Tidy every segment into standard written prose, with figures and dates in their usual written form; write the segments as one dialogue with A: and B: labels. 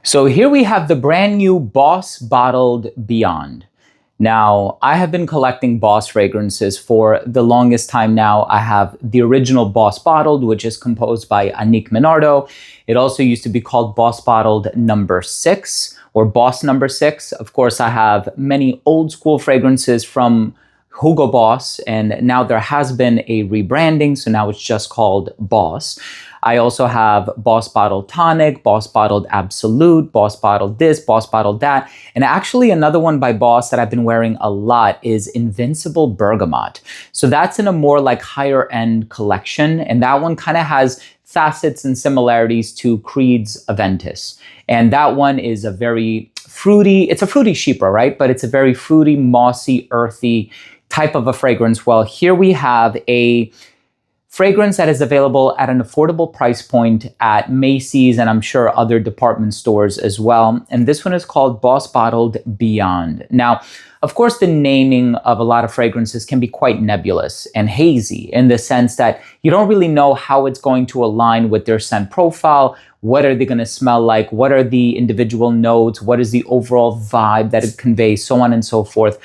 A: So here we have the brand new Boss Bottled Beyond. Now, I have been collecting Boss fragrances for the longest time now. I have the original Boss Bottled, which is composed by Annick Menardo. It also used to be called Boss Bottled number 6 or Boss number 6. Of course, I have many old school fragrances from Hugo Boss, and now there has been a rebranding, so now it's just called Boss. I also have Boss Bottled Tonic, Boss Bottled Absolute, Boss Bottled this, Boss Bottled that. And actually another one by Boss that I've been wearing a lot is Invincible Bergamot. So that's in a more like higher end collection. And that one kind of has facets and similarities to Creed's Aventus. And that one is a very fruity, it's a fruity chypre, right? But it's a very fruity, mossy, earthy type of a fragrance. Well, here we have a fragrance that is available at an affordable price point at Macy's and I'm sure other department stores as well. And this one is called Boss Bottled Beyond. Now, of course, the naming of a lot of fragrances can be quite nebulous and hazy in the sense that you don't really know how it's going to align with their scent profile. What are they going to smell like? What are the individual notes? What is the overall vibe that it conveys? So on and so forth.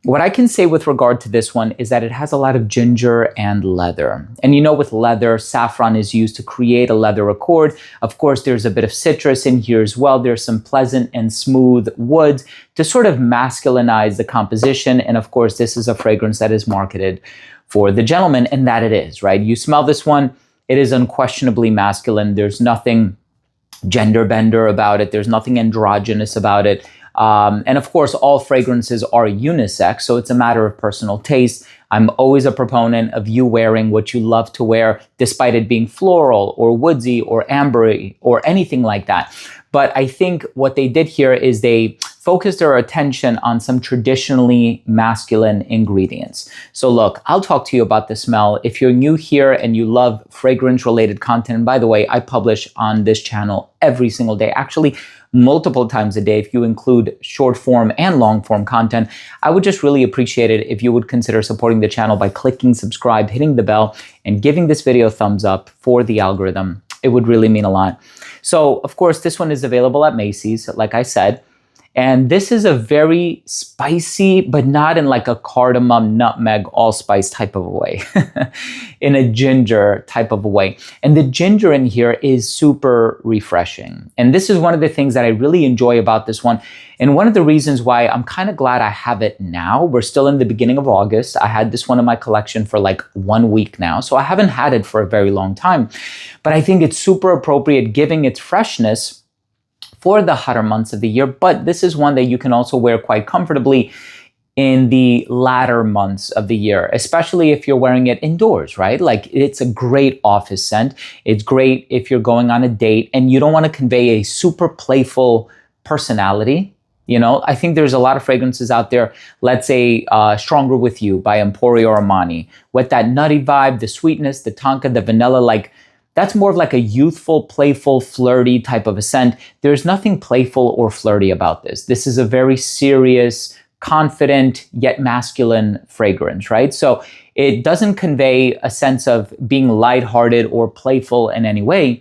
A: What I can say with regard to this one is that it has a lot of ginger and leather. And you know, with leather, saffron is used to create a leather accord. Of course, there's a bit of citrus in here as well. There's some pleasant and smooth woods to sort of masculinize the composition. And of course, this is a fragrance that is marketed for the gentleman, and that it is, right? You smell this one, it is unquestionably masculine. There's nothing gender bender about it. There's nothing androgynous about it. And of course, all fragrances are unisex, so it's a matter of personal taste. I'm always a proponent of you wearing what you love to wear, despite it being floral or woodsy or ambery or anything like that. But I think what they did here is they focused their attention on some traditionally masculine ingredients. So look, I'll talk to you about the smell. If you're new here and you love fragrance-related content, and by the way, I publish on this channel every single day, actually multiple times a day if you include short form and long form content. I would just really appreciate it if you would consider supporting the channel by clicking subscribe, hitting the bell, and giving this video a thumbs up for the algorithm. It would really mean a lot. So of course, this one is available at Macy's, like I said. And this is a very spicy, but not in like a cardamom, nutmeg, allspice type of a way, in a ginger type of a way. And the ginger in here is super refreshing. And this is one of the things that I really enjoy about this one. And one of the reasons why I'm kind of glad I have it now. We're still in the beginning of August. I had this one in my collection for like 1 week now. So I haven't had it for a very long time. But I think it's super appropriate given its freshness for the hotter months of the year, but this is one that you can also wear quite comfortably in the latter months of the year, especially if you're wearing it indoors, right? Like it's a great office scent. It's great if you're going on a date and you don't want to convey a super playful personality. You know, I think there's a lot of fragrances out there, let's say Stronger With You by Emporio Armani, with that nutty vibe, the sweetness, the tonka, the vanilla, like that's more of like a youthful, playful, flirty type of a scent. There's nothing playful or flirty about this. This is a very serious, confident, yet masculine fragrance, right? So it doesn't convey a sense of being lighthearted or playful in any way.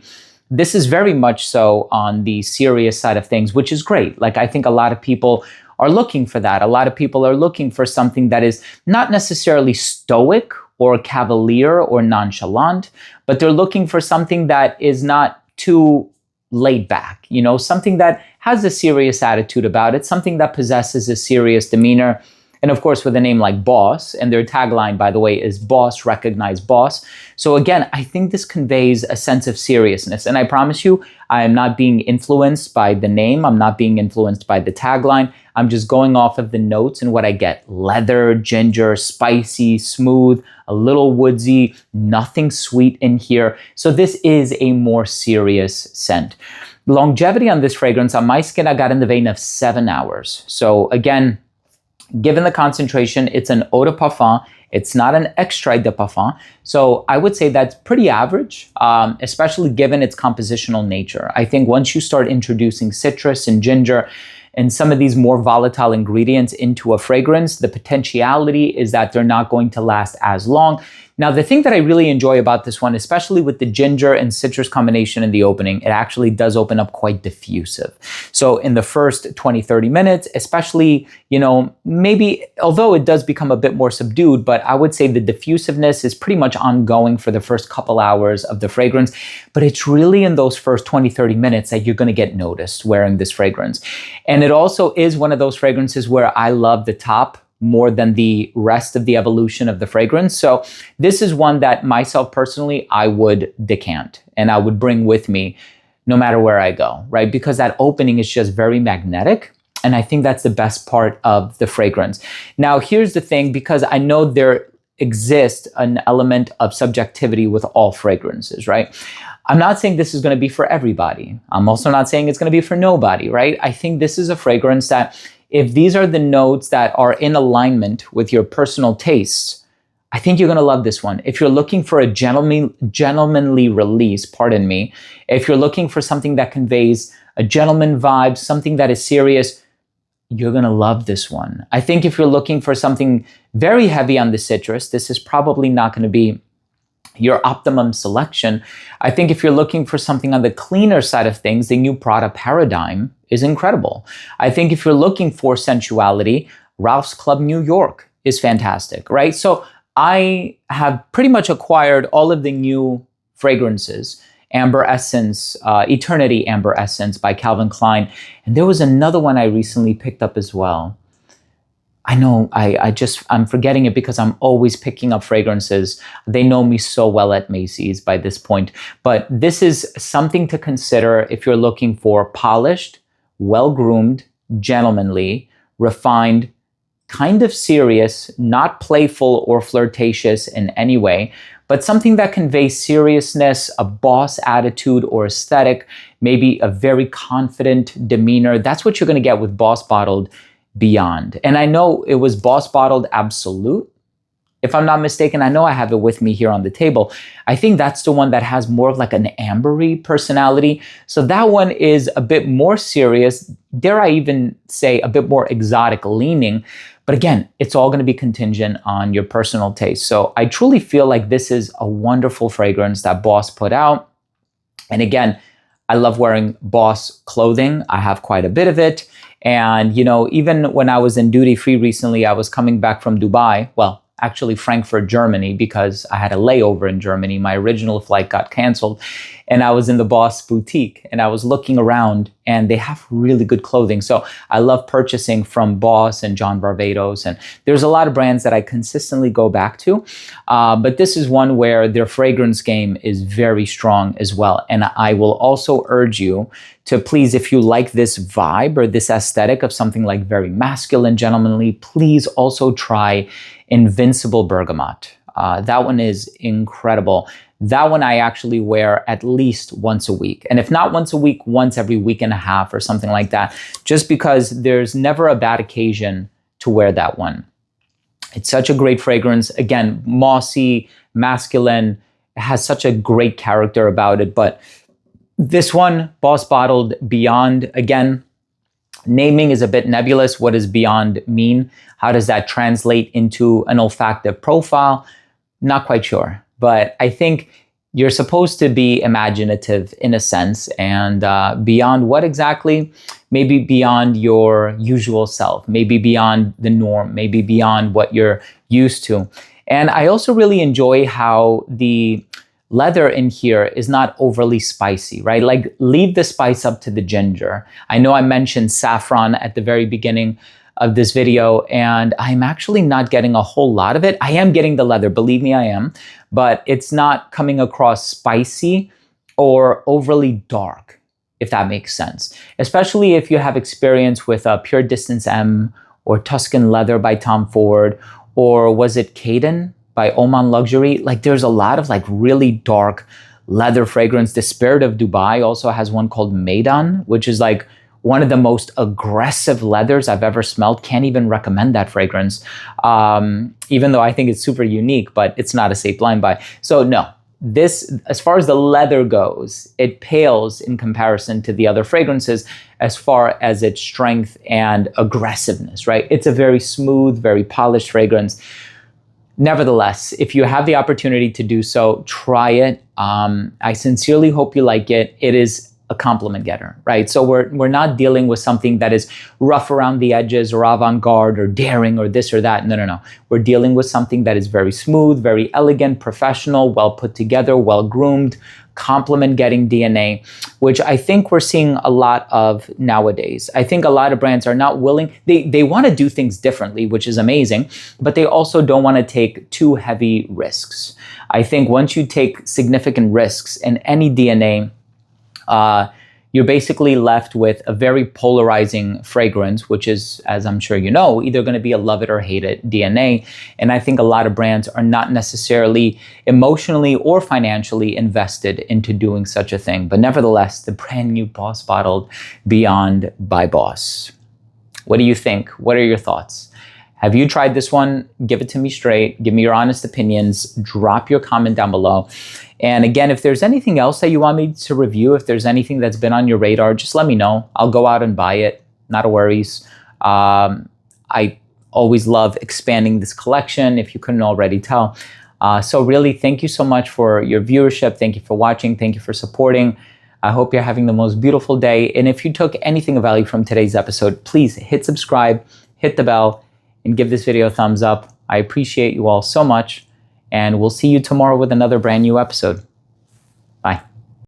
A: This is very much so on the serious side of things, which is great. Like I think a lot of people are looking for that. A lot of people are looking for something that is not necessarily stoic or cavalier or nonchalant, but they're looking for something that is not too laid back, you know, something that has a serious attitude about it, something that possesses a serious demeanor. And of course, with a name like Boss, and their tagline, by the way, is Boss, Recognize Boss. So again, I think this conveys a sense of seriousness. And I promise you, I am not being influenced by the name. I'm not being influenced by the tagline. I'm just going off of the notes and what I get. Leather, ginger, spicy, smooth, a little woodsy, nothing sweet in here. So this is a more serious scent. Longevity on this fragrance, on my skin, I got in the vein of 7 hours. So again, given the concentration, it's an eau de parfum. It's not an extrait de parfum. So I would say that's pretty average, especially given its compositional nature. I think once you start introducing citrus and ginger and some of these more volatile ingredients into a fragrance, the potentiality is that they're not going to last as long. Now, the thing that I really enjoy about this one, especially with the ginger and citrus combination in the opening, it actually does open up quite diffusive. So in the first 20, 30 minutes, especially, maybe, although it does become a bit more subdued, but I would say the diffusiveness is pretty much ongoing for the first couple hours of the fragrance. But it's really in those first 20, 30 minutes that you're going to get noticed wearing this fragrance. And it also is one of those fragrances where I love the top more than the rest of the evolution of the fragrance. So this is one that myself personally, I would decant and I would bring with me no matter where I go, right? Because that opening is just very magnetic. And I think that's the best part of the fragrance. Now, here's the thing, because I know there exists an element of subjectivity with all fragrances, right? I'm not saying this is going to be for everybody. I'm also not saying it's going to be for nobody, right? I think this is a fragrance that if these are the notes that are in alignment with your personal tastes, I think you're going to love this one. If you're looking for a gentlemanly release, pardon me, if you're looking for something that conveys a gentleman vibe, something that is serious, you're going to love this one. I think if you're looking for something very heavy on the citrus, this is probably not going to be your optimum selection. I think if you're looking for something on the cleaner side of things, the new Prada Paradigm is incredible. I think if you're looking for sensuality, Ralph's Club New York is fantastic, right? So I have pretty much acquired all of the new fragrances. Amber Essence, Eternity Amber Essence by Calvin Klein. And there was another one I recently picked up as well. I know I'm forgetting it because I'm always picking up fragrances. They know me so well at Macy's by this point. But this is something to consider if you're looking for polished, well-groomed, gentlemanly, refined, kind of serious, not playful or flirtatious in any way, but something that conveys seriousness, a boss attitude or aesthetic, maybe a very confident demeanor. That's what you're going to get with Boss Bottled Beyond. And I know it was Boss Bottled Absolute. If I'm not mistaken, I know I have it with me here on the table. I think that's the one that has more of like an ambery personality. So that one is a bit more serious, dare I even say a bit more exotic leaning. But again, it's all going to be contingent on your personal taste. So I truly feel like this is a wonderful fragrance that Boss put out. And again, I love wearing Boss clothing. I have quite a bit of it. And, even when I was in duty free recently, I was coming back from Dubai. Well, actually Frankfurt, Germany, because I had a layover in Germany. My original flight got canceled. And I was in the Boss boutique and I was looking around and they have really good clothing. So I love purchasing from Boss and John Barbados. And there's a lot of brands that I consistently go back to. But this is one where their fragrance game is very strong as well. And I will also urge you to please, if you like this vibe or this aesthetic of something like very masculine, gentlemanly, please also try Invincible Bergamot. That one is incredible. That one I actually wear at least once a week. And if not once a week, once every week and a half or something like that, just because there's never a bad occasion to wear that one. It's such a great fragrance. Again, mossy, masculine, it has such a great character about it. But this one, Boss Bottled Beyond, again, naming is a bit nebulous. What does beyond mean? How does that translate into an olfactive profile? Not quite sure. But I think you're supposed to be imaginative in a sense. And beyond what exactly? Maybe beyond your usual self. Maybe beyond the norm. Maybe beyond what you're used to. And I also really enjoy how the leather in here is not overly spicy, right? Like, leave the spice up to the ginger. I know I mentioned saffron at the very beginning of this video, and I'm actually not getting a whole lot of it. I am getting the leather, believe me, I am, but it's not coming across spicy or overly dark, if that makes sense. Especially if you have experience with Pure Distance M or Tuscan Leather by Tom Ford, or was it Caden by Oman Luxury? Like, there's a lot of like really dark leather fragrance. The Spirit of Dubai also has one called Maidan, which is like one of the most aggressive leathers I've ever smelled. Can't even recommend that fragrance, even though I think it's super unique, but it's not a safe blind buy. So no, this, as far as the leather goes, it pales in comparison to the other fragrances as far as its strength and aggressiveness, right? It's a very smooth, very polished fragrance. Nevertheless, if you have the opportunity to do so, try it. I sincerely hope you like it. It is a compliment getter, right? So we're not dealing with something that is rough around the edges or avant-garde or daring or this or that. No, no, no. We're dealing with something that is very smooth, very elegant, professional, well put together, well groomed, compliment getting DNA, which I think we're seeing a lot of nowadays. I think a lot of brands are not willing, they want to do things differently, which is amazing, but they also don't want to take too heavy risks. I think once you take significant risks in any DNA, you're basically left with a very polarizing fragrance, which is, as I'm sure you know, either going to be a love it or hate it DNA. And I think a lot of brands are not necessarily emotionally or financially invested into doing such a thing. But nevertheless, the brand new Boss Bottled Beyond by Boss. What do you think? What are your thoughts? Have you tried this one? Give it to me straight. Give me your honest opinions. Drop your comment down below. And again, if there's anything else that you want me to review, if there's anything that's been on your radar, just let me know. I'll go out and buy it. Not a worries. I always love expanding this collection, if you couldn't already tell. So really, thank you so much for your viewership. Thank you for watching. Thank you for supporting. I hope you're having the most beautiful day. And if you took anything of value from today's episode, please hit subscribe, hit the bell, and give this video a thumbs up. I appreciate you all so much, and we'll see you tomorrow with another brand new episode.